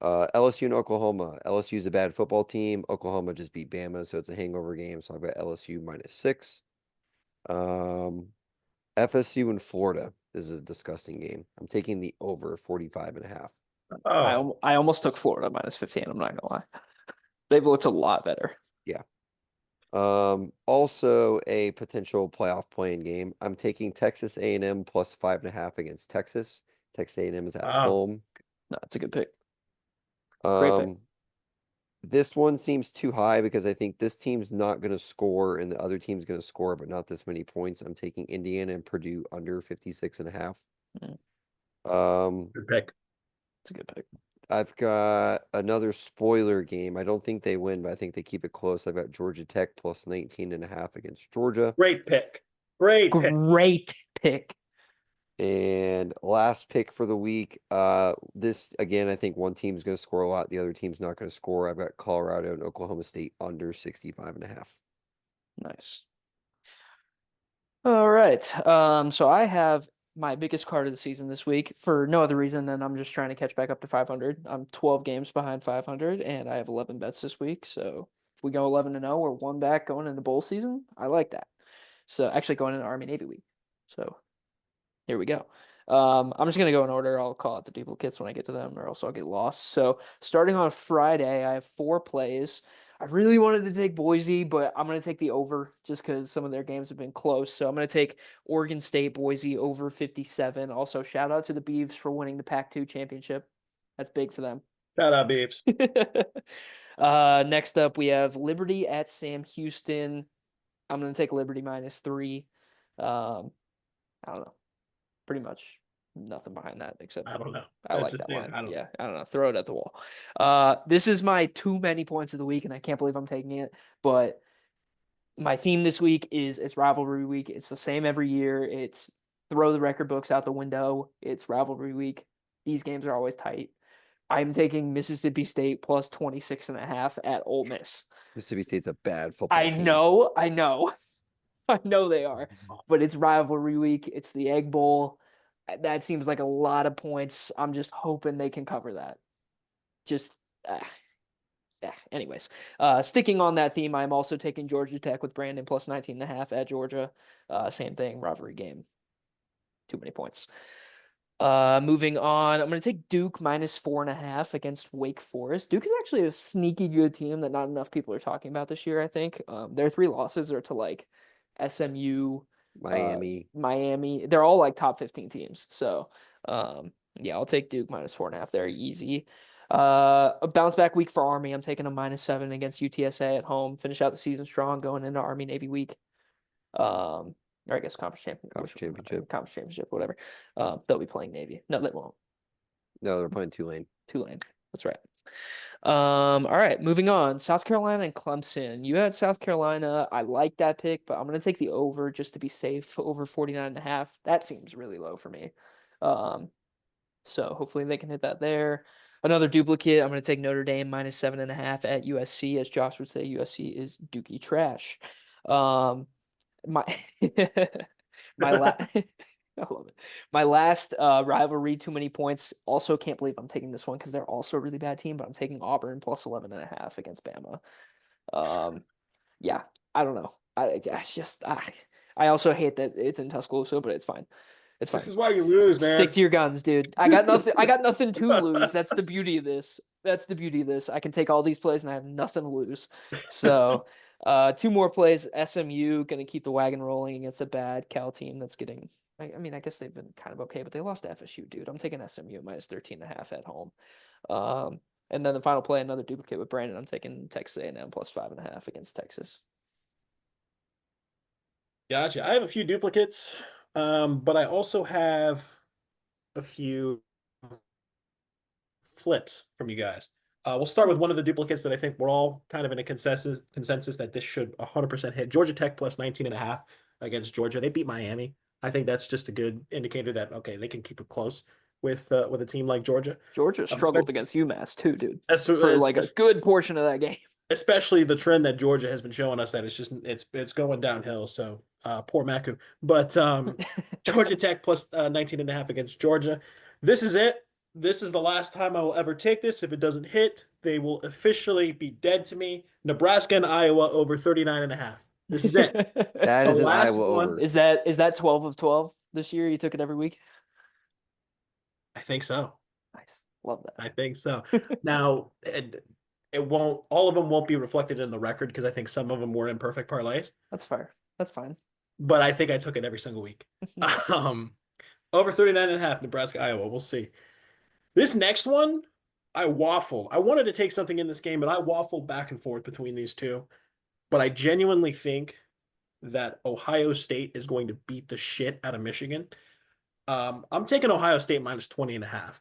LSU and Oklahoma. LSU is a bad football team. Oklahoma just beat Bama, so it's a hangover game. So I've got LSU minus 6. FSU and Florida. This is a disgusting game. I'm taking the over 45.5. Oh, I almost took Florida minus 15. I'm not gonna lie. They've looked a lot better. Also a potential playoff playing game. I'm taking Texas A&M plus 5.5 against Texas. Texas A&M is at Wow. home. No, it's a good pick. Great pick. This one seems too high because I think this team's not going to score and the other team's going to score, but not this many points. I'm taking Indiana and Purdue under 56.5. good pick. It's a good pick. I've got another spoiler game. I don't think they win, but I think they keep it close. I've got Georgia Tech plus 19.5 against Georgia. Great pick. Great pick. Great pick. And last pick for the week. This again, I think one team's going to score a lot. The other team's not going to score. I've got Colorado and Oklahoma State under 65.5. Nice. All right. So I have my biggest card of the season this week for no other reason than I'm just trying to catch back up to 500. I'm 12 games behind 500 and I have 11 bets this week. So if we go 11-0, we're one back going into bowl season. I like that. So actually going into Army Navy week. So here we go. I'm just going to go in order. I'll call out the duplicates when I get to them or else I'll get lost. So starting on Friday, I have 4 plays. I really wanted to take Boise, but I'm going to take the over just because some of their games have been close. So I'm going to take Oregon State, Boise over 57. Also, shout out to the Beavs for winning the Pac-2 championship. That's big for them. Shout out, Beavs. Next up, we have Liberty at Sam Houston. I'm going to take Liberty minus 3. I don't know. Pretty much nothing behind that except I don't know. I That's like just that it. line. I don't Yeah, I don't know. Throw it at the wall. This is my too many points of the week, and I can't believe I'm taking it. But my theme this week is it's rivalry week. It's the same every year. It's throw the record books out the window. It's rivalry week. These games are always tight. I'm taking Mississippi State plus 26.5 at Ole Miss. Mississippi State's a bad football I team. know. I know they are, but it's rivalry week. It's the Egg Bowl. That seems like a lot of points. I'm just hoping they can cover that. Anyways, sticking on that theme, I'm also taking Georgia Tech with Brandon plus 19.5 at Georgia. Same thing, rivalry game. Too many points. Moving on, I'm going to take Duke minus 4.5 against Wake Forest. Duke is actually a sneaky good team that not enough people are talking about this year, I think. Their 3 losses are to like SMU, Miami. They're all like top 15 teams. So, yeah, I'll take Duke minus 4.5 there. Easy. A bounce back week for Army. I'm taking a minus 7 against UTSA at home. Finish out the season strong going into Army Navy week. Or I guess conference championship, whatever. They'll be playing Navy. No, they won't. No, they're playing Tulane. That's right. All right, moving on. South Carolina and Clemson. You had South Carolina. I like that pick, but I'm going to take the over just to be safe, over 49.5. That seems really low for me. So hopefully they can hit that there. Another duplicate, I'm going to take Notre Dame minus 7.5 at USC. As Josh would say, USC is dookie trash. My I love it. My last rivalry, too many points. Also, can't believe I'm taking this one because they're also a really bad team, but I'm taking Auburn plus 11.5 against Bama. Yeah, I don't know. I also hate that it's in Tuscaloosa, but it's fine. It's fine. This is why you lose, man. Stick to your guns, dude. I got nothing. I got nothing to lose. That's the beauty of this. I can take all these plays and I have nothing to lose. So, 2 more plays. SMU gonna keep the wagon rolling against a bad Cal team that's getting. I mean, I guess they've been kind of okay, but they lost to FSU, dude. I'm taking SMU minus 13.5 at home. And then the final play, another duplicate with Brandon. I'm taking Texas A&M plus 5.5 against Texas. Gotcha. I have a few duplicates, but I also have a few flips from you guys. We'll start with one of the duplicates that I think we're all kind of in a consensus that this should 100% hit. Georgia Tech plus 19.5 against Georgia. They beat Miami. I think that's just a good indicator that, okay, they can keep it close with a team like Georgia. Georgia struggled against UMass too, dude. For like a good portion of that game. Especially the trend that Georgia has been showing us that it's going downhill. So Poor Maku. But Georgia Tech plus 19.5 against Georgia. This is it. This is the last time I will ever take this. If it doesn't hit, they will officially be dead to me. Nebraska and Iowa over 39.5. This is it. That The is an last Iowa one over. Is that 12 of 12 this year? You took it every week? I think so. Nice. Love that. I think so. Now, it won't, all of them won't be reflected in the record because I think some of them were imperfect parlays, That's fair. That's fine. but I think I took it every single week. Over 39.5, Nebraska, Iowa. We'll see. This next one, I waffled. I wanted to take something in this game, but I waffled back and forth between these two. But I genuinely think that Ohio State is going to beat the shit out of Michigan. I'm taking Ohio State minus 20.5.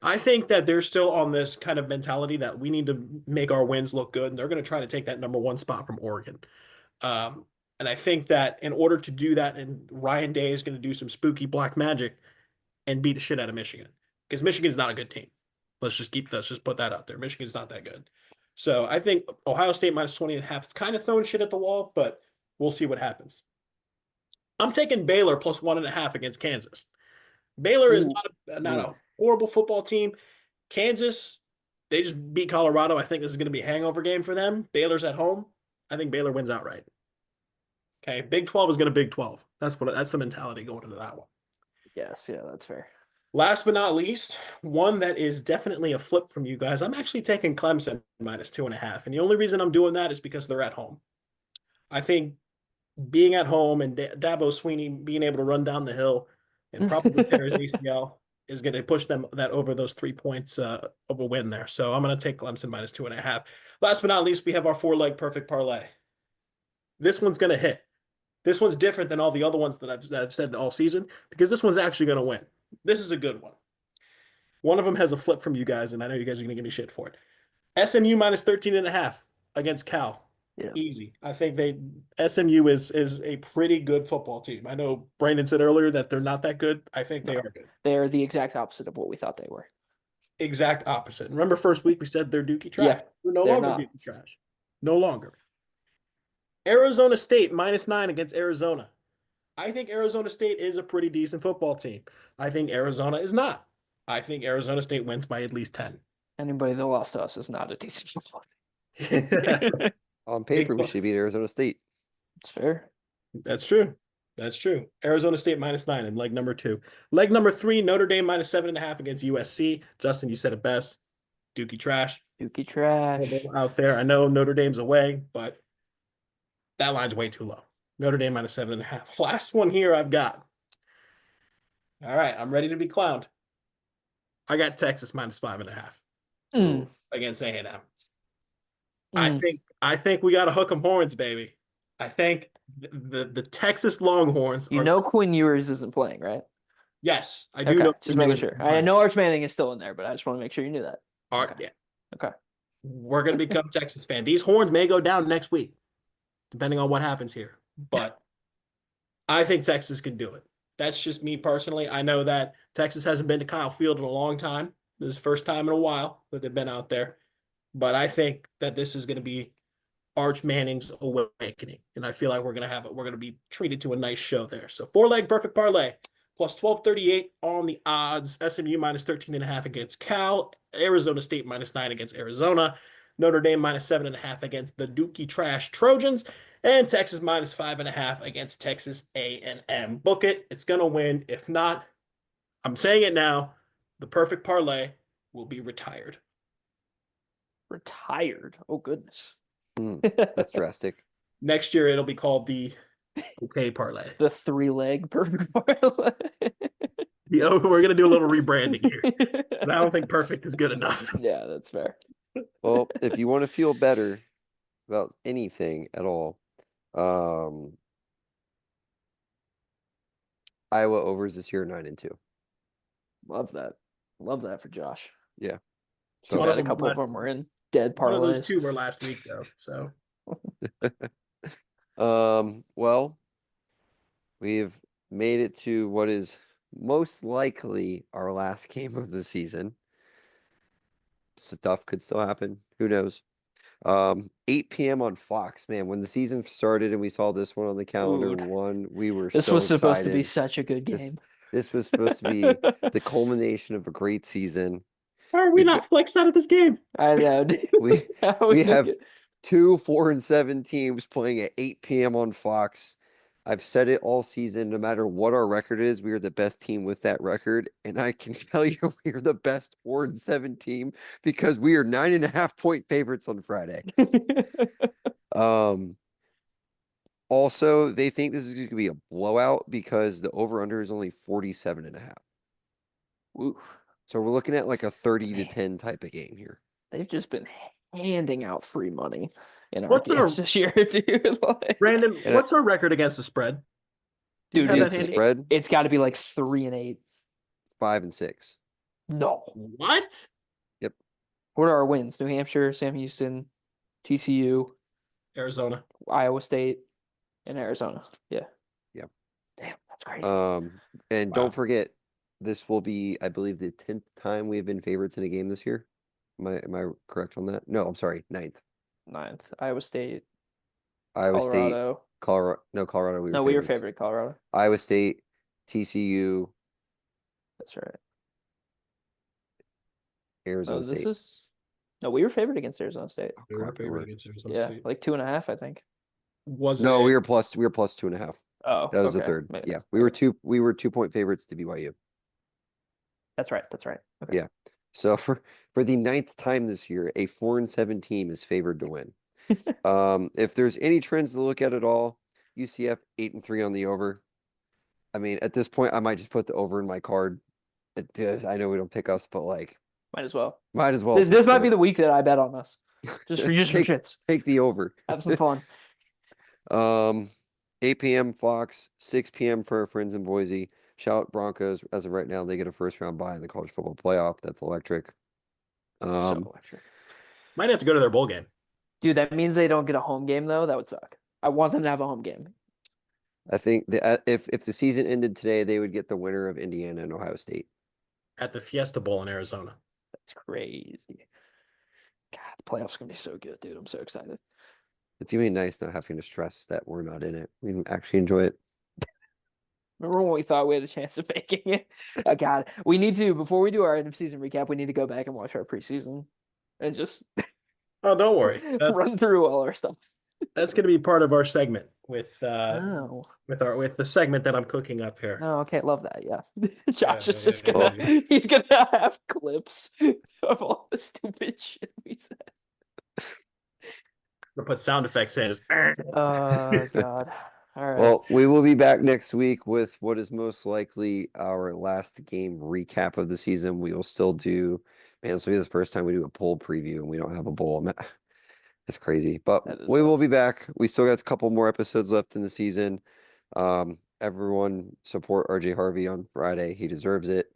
I think that they're still on this kind of mentality that we need to make our wins look good, and they're going to try to take that number one spot from Oregon. And I think that in order to do that, and Ryan Day is going to do some spooky black magic and beat the shit out of Michigan, because Michigan's not a good team. Let's just put that out there. Michigan's not that good. So I think Ohio State minus 20.5. It's kind of throwing shit at the wall, but we'll see what happens. I'm taking Baylor plus 1.5 against Kansas. Baylor is not a horrible football team. Kansas, they just beat Colorado. I think this is going to be a hangover game for them. Baylor's at home. I think Baylor wins outright. Okay, Big 12 is going to Big 12. That's the mentality going into that one. Yes, yeah, that's fair. Last but not least, one that is definitely a flip from you guys. I'm actually taking Clemson minus 2.5. And the only reason I'm doing that is because they're at home. I think being at home and Dabo Swinney being able to run down the hill and probably tear his ACL is going to push them that over those 3 points of a win there. So I'm going to take Clemson minus 2.5. Last but not least, we have our 4-leg perfect parlay. This one's going to hit. This one's different than all the other ones that I've said all season because this one's actually going to win. This is a good one. One of them has a flip from you guys, and I know you guys are going to give me shit for it. SMU minus 13.5 against Cal. Yeah. Easy. I think SMU is a pretty good football team. I know Brandon said earlier that they're not that good. I think they are good. They're the exact opposite of what we thought they were. Exact opposite. Remember first week we said they're Dookie trash. Yeah, They're no they're longer not. Dookie trash. No longer. Arizona State minus 9 against Arizona. I think Arizona State is a pretty decent football team. I think Arizona is not. I think Arizona State wins by at least 10. Anybody that lost to us is not a decent football team. On paper, we should beat Arizona State. It's fair. That's true. That's true. Arizona State minus 9 in leg number 2. Leg number 3, Notre Dame minus 7.5 against USC. Justin, you said it best. Dookie trash. Dookie trash. Out there. I know Notre Dame's away, but that line's way too low. Notre Dame minus 7.5. Last one here I've got. All right, I'm ready to be clowned. I got Texas minus 5.5 against A&M. I think we got to hook 'em horns, baby. I think the Texas Longhorns. Quinn Ewers isn't playing, right? Yes, I do Okay, know. just making sure. I know Arch Manning is still in there, but I just want to make sure you knew that. Yeah. Okay. We're gonna become Texas fan. These horns may go down next week, depending on what happens here. But I think Texas can do it. That's just me personally. I know that Texas hasn't been to Kyle Field in a long time. This is the first time in a while that they've been out there. But I think that this is going to be Arch Manning's awakening. And I feel like we're going to be treated to a nice show there. So 4-leg perfect parlay plus 1238 on the odds. SMU minus 13.5 against Cal. Arizona State minus 9 against Arizona. Notre Dame minus 7.5 against the Dookie Trash Trojans. And Texas minus 5.5 against Texas A&M. Book it. It's going to win. If not, I'm saying it now, the perfect parlay will be retired. Retired? Oh, goodness. That's drastic. Next year, it'll be called the okay parlay. The 3-leg perfect parlay. We're going to do a little rebranding here. But I don't think perfect is good enough. Yeah, that's fair. Well, if you want to feel better about anything at all, Iowa overs this year 9-2. Love that. Love that for Josh. Yeah. So One of a them couple of last- them were in dead One of those parlays. two were last week, though. So Well, we've made it to what is most likely our last game of the season. Stuff could still happen. Who knows? 8 p.m. on Fox. Man, when the season started and we saw this one on the calendar, Dude. we were This so was supposed to be excited. such a good This game. this was supposed to be the culmination of a great season. Why are we We've not flexed out of this game? I know, dude. We How we is have it? 2 4-7 teams playing at 8 p.m. on Fox. I've said it all season, no matter what our record is, we are the best team with that record. And I can tell you we are the best 4-7 team because we are 9.5-point favorites on Friday. Also, they think this is going to be a blowout because the over-under is only 47.5. Oof. So we're looking at like a 30-10 type of game here. They've just been handing out free money in our What's our- games this year, dude. Like, Brandon, And what's our record against the spread? Do you dude, have that Against the handy? spread, it's got to be like 3-8. 5-6. No. What? What are our wins? New Hampshire, Sam Houston, TCU, Arizona. Iowa State, and Arizona. Yeah. Yep. Damn, that's crazy. And Wow. don't forget, this will be, I believe, the 10th time we have been favorites in a game this year. Am I correct on that? No, I'm sorry, 9th. 9th, Iowa State, Iowa State, Colorado. Colorado. We were No, we were favorites. favored Colorado. Iowa State, TCU, That's right. Arizona No, this State. is no, we were favored against Arizona State. We were Correct, we favored were. against Arizona Yeah, State. like 2.5, I think. Was No, it? we were plus 2.5. Oh, That was the okay. third. Maybe Yeah, that's- we were okay. 2-point favorites to BYU. That's right. That's right. Okay. Yeah. So for the 9th time this year, a 4-7 team is favored to win. If there's any trends to look at all, UCF 8-3 on the over. I mean, at this point, I might just put the over in my card. I know we don't pick us, but like, Might as well. might as well. This might be the week that I bet on us. Just for Take- shits. take the over. Have some fun. 8 p.m. Fox, 6 p.m. for our friends in Boise. Shout out Broncos. As of right now, they get a first round bye in the college football playoff. That's electric. So electric. Might have to go to their bowl game. Dude, that means they don't get a home game though. That would suck. I want them to have a home game. I think if the season ended today, they would get the winner of Indiana and Ohio State. At the Fiesta Bowl in Arizona. That's crazy. God, the playoffs gonna be so good, dude. I'm so excited. It's gonna be nice not having to stress that we're not in it. We can actually enjoy it. Remember when we thought we had a chance of making it? Oh, God, we need to before we do our end of season recap. We need to go back and watch our preseason and just Oh, don't worry. run through all our stuff. That's going to be part of our segment with Oh, with the segment that I'm cooking up here. oh, okay, love that. Yeah, Josh is yeah, just yeah, gonna yeah. he's gonna have clips of all the stupid shit we said. I'll put sound effects in. Oh God. All right. Well, we will be back next week with what is most likely our last game recap of the season. We will still do, man, this will be the first time we do a poll preview and we don't have a bowl. It's crazy, but That is we will tough. be back. We still got a couple more episodes left in the season. Everyone support RJ Harvey on Friday. He deserves it.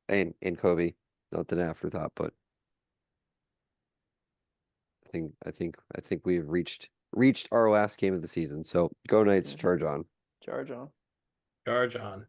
And Kobe, not an afterthought, but I think we have reached our last game of the season. So go Knights, Mhm. charge on. Charge on. Charge on.